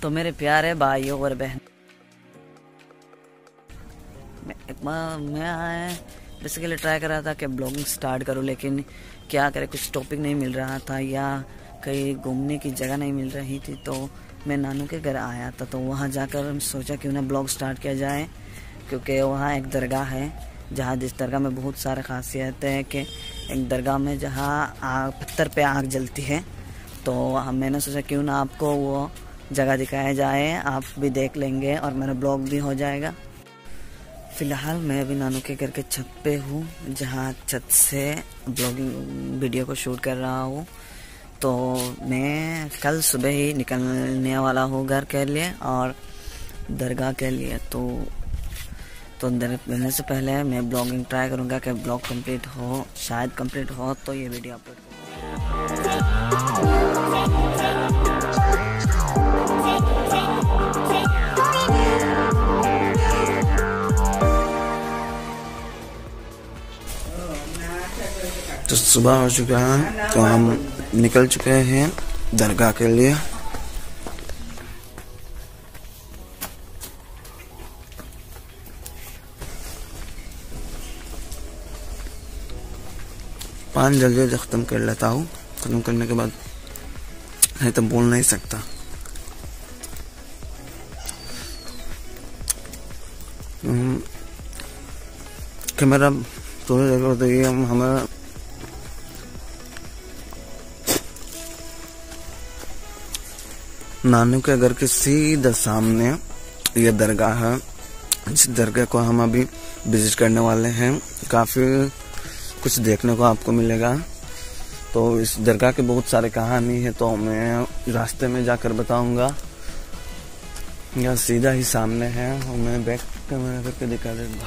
तो मेरे प्यारे भाइयों और बहन, मैं बेसिकली ट्राई कर रहा था कि ब्लॉगिंग स्टार्ट करूं, लेकिन क्या करे, कुछ टॉपिक नहीं मिल रहा था या कहीं घूमने की जगह नहीं मिल रही थी। तो मैं नानू के घर आया था, तो वहाँ जाकर सोचा क्यों ना ब्लॉग स्टार्ट किया जाए, क्योंकि वहाँ एक दरगाह है जहाँ जिस दरगाह में बहुत सारे खासियत है कि एक दरगाह में जहाँ पत्थर पे आग जलती है। तो मैंने सोचा क्यों ना आपको वो जगह दिखाया जाए, आप भी देख लेंगे और मेरा ब्लॉग भी हो जाएगा। फ़िलहाल मैं अभी नानू के घर के छत पे हूँ, जहाँ छत से ब्लॉगिंग वीडियो को शूट कर रहा हूँ। तो मैं कल सुबह ही निकलने वाला हूँ घर के लिए और दरगाह के लिए। तो देने से पहले मैं ब्लॉगिंग ट्राई करूँगा कि ब्लॉग कंप्लीट हो, शायद कंप्लीट हो तो ये वीडियो अपलोड तो सुबह हो चुका है, तो हम निकल चुके हैं दरगाह के लिए। पान जल्दी ख़त्म कर लेता हूँ, ख़त्म करने के बाद नहीं तो बोल नहीं सकता। कैमरा थोड़ी जगह तो ये हमारा नानू के घर के सीधा सामने ये दरगाह है। इस दरगाह को हम अभी विजिट करने वाले हैं। काफ़ी कुछ देखने को आपको मिलेगा। तो इस दरगाह की बहुत सारी कहानी है, तो मैं रास्ते में जाकर बताऊंगा। यह सीधा ही सामने है और मैं बैक कैमरा करके दिखा देता।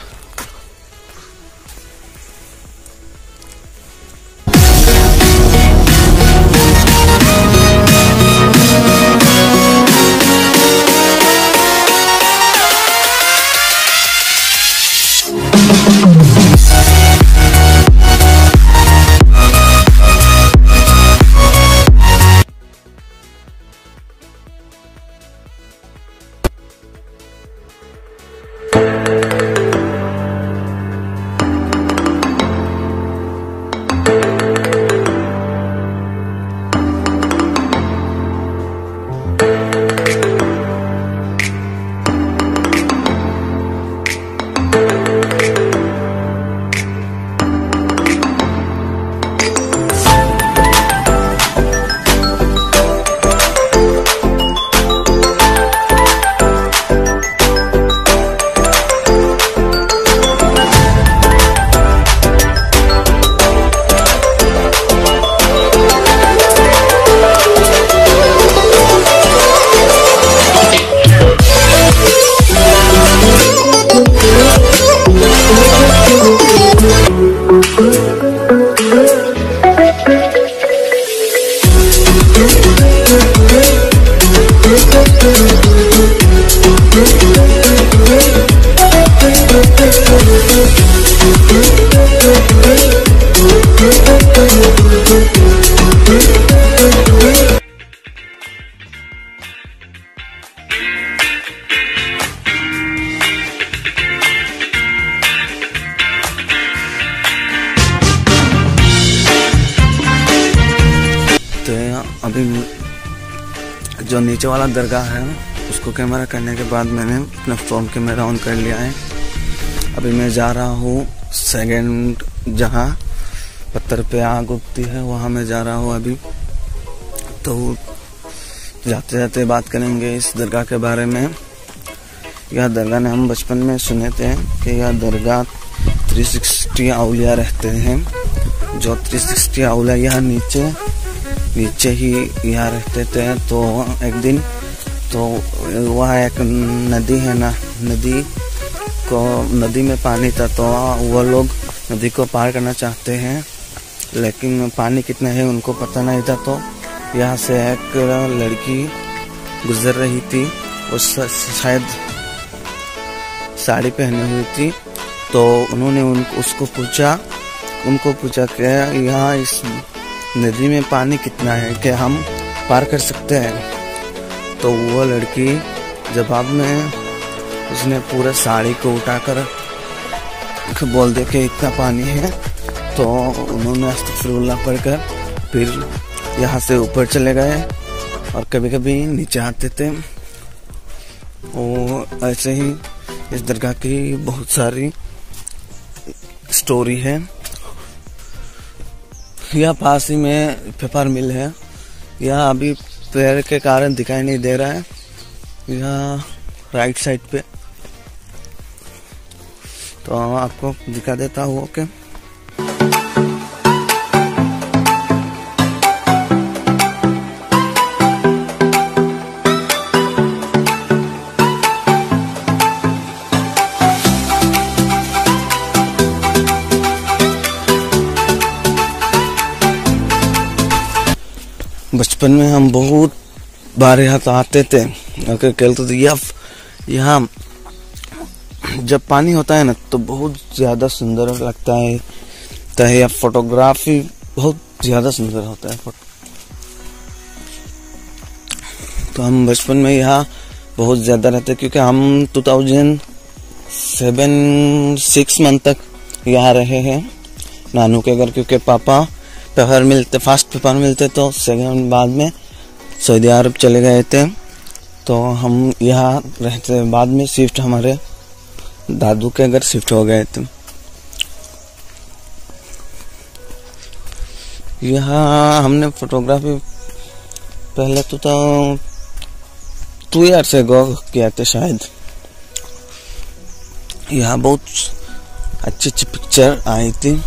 अभी जो नीचे वाला दरगाह है उसको कैमरा करने के बाद मैंने अपना फ़ोन कैमरा ऑन कर लिया है। अभी मैं जा रहा हूँ सेकंड, जहाँ पत्थर पे आग उगती है वहाँ मैं जा रहा हूँ अभी। तो जाते जाते बात करेंगे इस दरगाह के बारे में। यह दरगाह ने हम बचपन में सुने थे कि यह दरगाह 360 औलिया रहते हैं। जो 360 औलिया यहाँ नीचे ही यहाँ रहते थे। तो एक दिन तो वहाँ एक नदी है ना, नदी में पानी था, तो वो लोग नदी को पार करना चाहते हैं, लेकिन पानी कितना है उनको पता नहीं था। तो यहाँ से एक लड़की गुजर रही थी, उस शायद साड़ी पहनी हुई थी। तो उन्होंने उनको पूछा कि यहाँ इस नदी में पानी कितना है कि हम पार कर सकते हैं। तो वो लड़की जवाब में उसने पूरे साड़ी को उठाकर बोल दिया कि इतना पानी है, तो उन्होंने अस्तगफिरुल्लाह पढ़कर फिर यहाँ से ऊपर चले गए और कभी कभी नीचे आते थे। और ऐसे ही इस दरगाह की बहुत सारी स्टोरी है। यह पास ही में पेपर मिल है, यह अभी पेड़ के कारण दिखाई नहीं दे रहा है, यह राइट साइड पे, तो आपको दिखा देता हूँ। ओके, बचपन में हम बहुत बार यहाँ तो आते थे, अगर खेलते थे। यहाँ जब पानी होता है ना तो बहुत ज्यादा सुंदर लगता है, तो यह फोटोग्राफी बहुत ज्यादा सुंदर होता है। तो हम बचपन में यहाँ बहुत ज्यादा रहते, क्योंकि हम 2007-6 मंथ तक यहाँ रहे हैं नानू के घर, क्योंकि पापा पेपर मिलते, फर्स्ट पेपर मिलते तो सेकंड बाद में सऊदी अरब चले गए थे, तो हम यहाँ रहते। बाद में शिफ्ट हमारे दादू के घर शिफ्ट हो गए थे। यहाँ हमने फोटोग्राफी पहले तो 2 ईयर से गो किया थे शायद। यहाँ बहुत अच्छी अच्छी पिक्चर आई थी।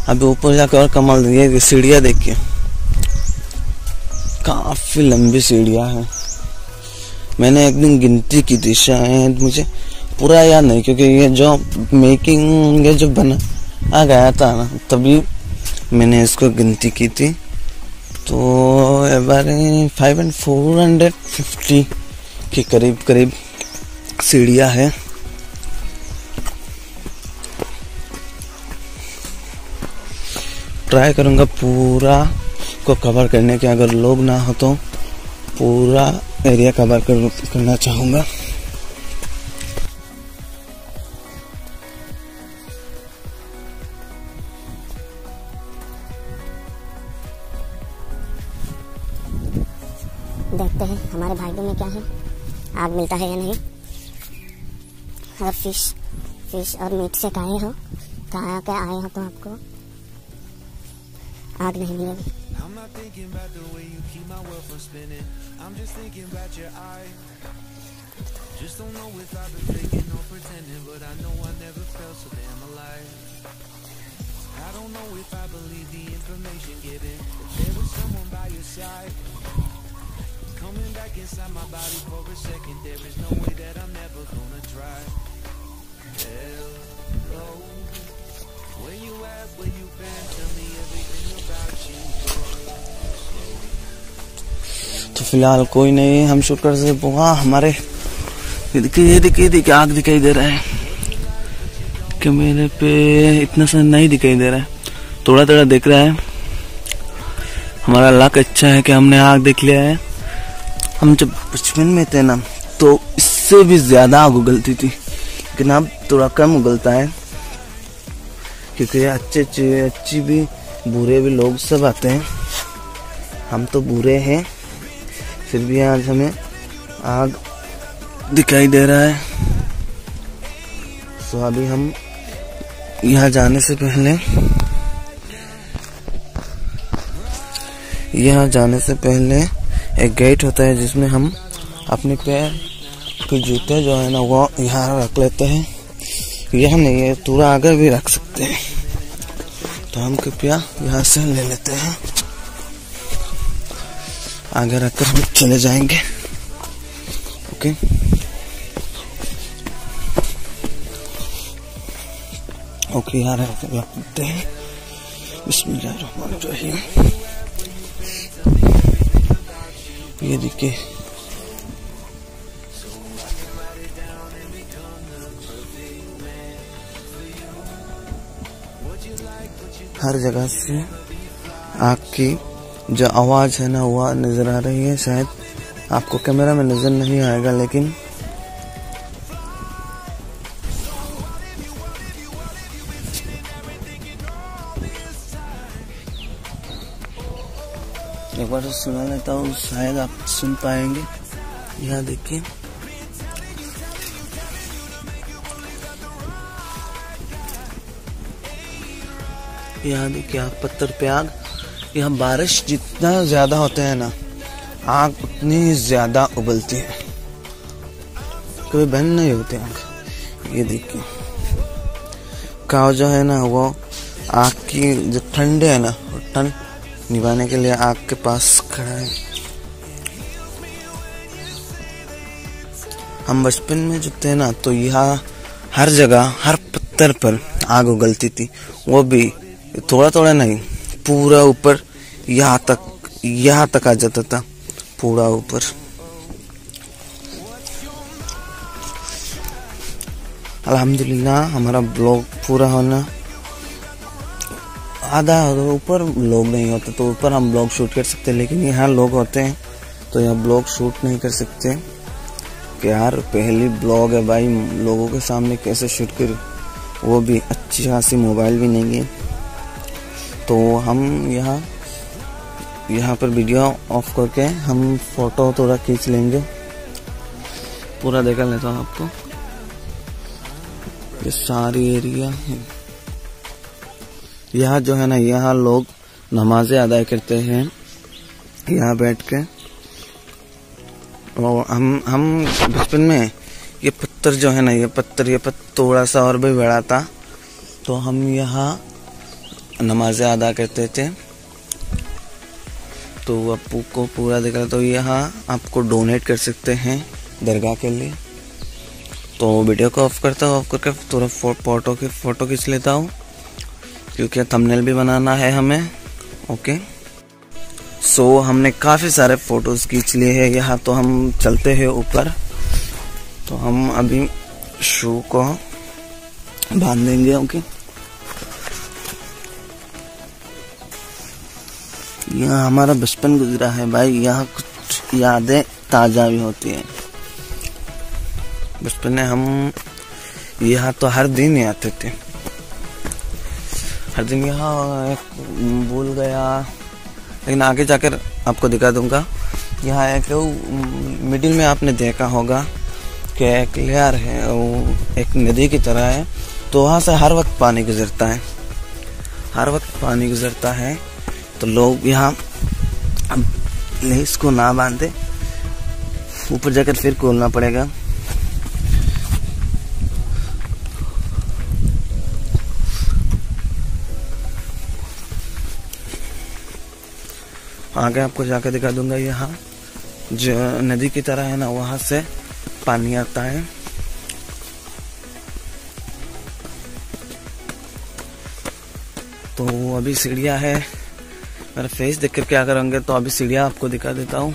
अभी ऊपर जाकर और कमाल, ये सीढ़ियाँ देखिए, काफी लंबी सीढ़ियाँ हैं। मैंने एक दिन गिनती की थी, शायद मुझे पूरा याद नहीं, क्योंकि ये जो मेकिंग ये जो बना आ गया था ना, तभी मैंने इसको गिनती की थी। तो बारे 550 के करीब करीब सीढ़ियाँ है। ट्राई करूंगा पूरा को कवर करने के, अगर लोग ना हो तो पूरा एरिया कवर करना चाहूंगा। देखते हैं हमारे भाग्य में क्या है, आग मिलता है या नहीं। अगर फिश और मीट से खाए हो, कहाँ के आए हो तो आपको आग नहीं मिलेगी। Coming back inside my body for a second, there is no way that I'm never gonna try. Hello, where you at, where you been, tell me everything about you. तो फिलहाल कोई नहीं, हम शुक्र से वहाँ हमारे ये देखिए आग दिखाई दे रहा है कि मेरे पे इतना सा नहीं दिखाई दे रहा है, थोड़ा थोड़ा दिख रहा है। हमारा लक अच्छा है कि हमने आग देख लिया है। हम जब बचपन में थे ना तो इससे भी ज्यादा आग उगलती थी, लेकिन अब थोड़ा कम उगलता है, क्योंकि अच्छी भी बुरे भी लोग सब आते हैं। हम तो बुरे हैं, फिर भी आज हमें आग दिखाई दे रहा है। तो अभी हम यहाँ जाने से पहले एक गेट होता है जिसमें हम अपने पैर के जूते जो है ना वो यहाँ रख लेते हैं। यह नहीं है, थोड़ा आगे भी रख सकते हैं, तो हम कृपया यहाँ से ले लेते हैं। आगे रखकर हम चले जाएंगे। ओके, यहाँ रखते हैं। बिस्मिल्लाहिर्रहमानिर्रहीम। ये देखिए, हर जगह से आग की जो आवाज है ना वो नजर आ रही है। शायद आपको कैमरा में नजर नहीं आएगा, लेकिन एक बार सुना लेता हूँ, शायद आप सुन पाएंगे। यहाँ देखिए, यहाँ देखिए आप पत्थर पे आग। यहाँ बारिश जितना ज्यादा होते हैं ना, आग उतनी ज्यादा उबलती है, कभी बंद नहीं होती आग। ये देखिए काव जो है ना वो आग की जो ठंडे है ना, वो ठंड निभाने के लिए आग के पास खड़ा है। हम बचपन में जो थे ना, तो यहाँ हर जगह हर पत्थर पर आग उगलती थी। वो भी थोड़ा थोड़ा नहीं, पूरा ऊपर यहाँ तक आ जाता था, पूरा ऊपर। अल्हम्दुलिल्लाह हमारा ब्लॉग पूरा होना, आधा ऊपर लोग नहीं होते तो ऊपर हम ब्लॉग शूट कर सकते, लेकिन यहाँ लोग होते हैं तो यहाँ ब्लॉग शूट नहीं कर सकते कि यार पहली ब्लॉग है भाई, लोगों के सामने कैसे शूट कर, वो भी अच्छी खासी मोबाइल भी नहीं है। तो हम यहाँ पर वीडियो ऑफ करके हम फोटो थोड़ा खींच लेंगे। पूरा देखा लेता हूँ आपको, ये सारी एरिया है। यहाँ जो है ना, यहाँ लोग नमाजें अदा करते हैं यहाँ बैठ के। और हम बचपन में ये पत्थर जो है ना, ये पत्थर थोड़ा सा और भी बड़ा था, तो हम यहाँ नमाजें अदा करते थे। तो आपको को पूरा देखा, तो यहाँ आपको डोनेट कर सकते हैं दरगाह के लिए। तो वीडियो को ऑफ करता हूँ, ऑफ करके थोड़ा फोटो खींच लेता हूँ, क्योंकि थंबनेल भी बनाना है हमें। ओके, सो हमने काफ़ी सारे फोटोज़ खींच लिए हैं। यहाँ तो हम चलते हैं ऊपर, तो हम अभी शू को बांध देंगे। ओके, यहाँ हमारा बचपन गुजरा है भाई, यहाँ कुछ यादें ताज़ा भी होती हैं। बचपन में हम यहाँ तो हर दिन ही आते थे, हर दिन यहाँ भूल गया, लेकिन आगे जाकर आपको दिखा दूंगा। यहाँ एक मिडिल में आपने देखा होगा कि एक लेयर है, वो एक नदी की तरह है, तो वहाँ से हर वक्त पानी गुजरता है, हर वक्त पानी गुजरता है। तो लोग यहाँ इसको ना बांधे, ऊपर जाकर फिर खोलना पड़ेगा। आगे आपको जाकर दिखा दूंगा। यहाँ जो नदी की तरह है ना, वहां से पानी आता है। तो अभी सीढ़ियाँ है, मेरा फेस देख कर क्या करेंगे, तो अभी सीढ़ियाँ आपको दिखा देता हूँ।